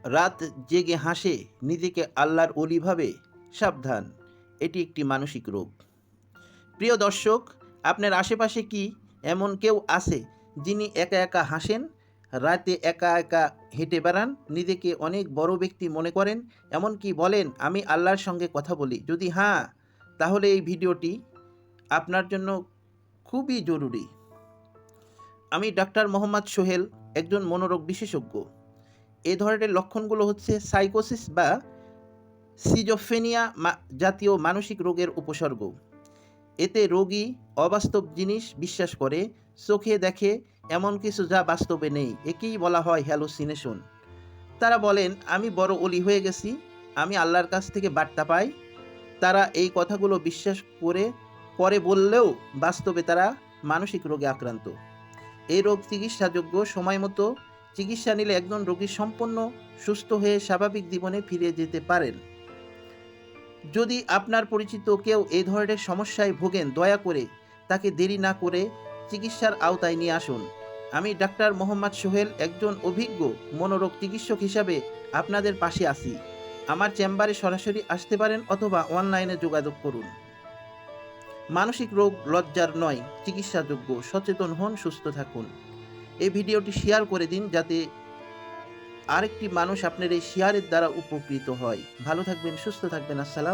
রাত জেগে হাসে, নিজেকে আল্লাহর অলি ভাবে, সাবধান, এটি একটি মানসিক রোগ। প্রিয় দর্শক, আপনার আশেপাশে কি এমন কেউ আছে যিনি একা একা হাসেন, রাতে একা একা হেঁটে বেড়ান, নিজেকে অনেক বড় ব্যক্তি মনে করেন, এমনকি বলেন আমি আল্লাহর সঙ্গে কথা বলি? যদি হ্যাঁ, তাহলে এই ভিডিওটি আপনার জন্য খুবই জরুরি। আমি ডাক্তার মোহাম্মদ সোহেল, একজন মনোরোগ বিশেষজ্ঞ। এ ধরনের লক্ষণগুলো হচ্ছে সাইকোসিস বা সিজোফ্রেনিয়া জাতীয় মানসিক রোগের উপসর্গ। এতে রোগী অবাস্তব জিনিস বিশ্বাস করে, চোখে দেখে এমন কিছু যা বাস্তবে নেই। একেই বলা হয় হ্যালুসিনেশন। তারা বলেন আমি বড় অলি হয়ে গেছি, আমি আল্লাহর কাছ থেকে বার্তা পাই। তারা এই কথাগুলো বিশ্বাস করে বললেও বাস্তবে তারা মানসিক রোগে আক্রান্ত। এই রোগ চিকিৎসাযোগ্য, সময় মতো চিকিৎসা নিলে একজন রোগী সম্পূর্ণ সুস্থ হয়ে স্বাভাবিক জীবনে ফিরে যেতে পারেন। যদি আপনার পরিচিত কেউ এই ধরনের সমস্যায় ভোগেন, দয়া করে তাকে দেরি না করে চিকিৎসার আওতায় নিয়ে আসুন। আমি ডাক্তার মোহাম্মদ সোহেল, একজন অভিজ্ঞ মনোরোগ চিকিৎসক হিসাবে আপনাদের পাশে আছি। আমার চেম্বারে সরাসরি আসতে পারেন অথবা অনলাইনে যোগাযোগ করুন। মানসিক রোগ লজ্জার নয়, চিকিৎসাযোগ্য। সচেতন হন, সুস্থ থাকুন। এই ভিডিওটি শেয়ার করে দিন যাতে আরেকটি মানুষ আপনার এই শেয়ারের দ্বারা উপকৃত হয়। ভালো থাকবেন, সুস্থ থাকবেন। আসসালাম।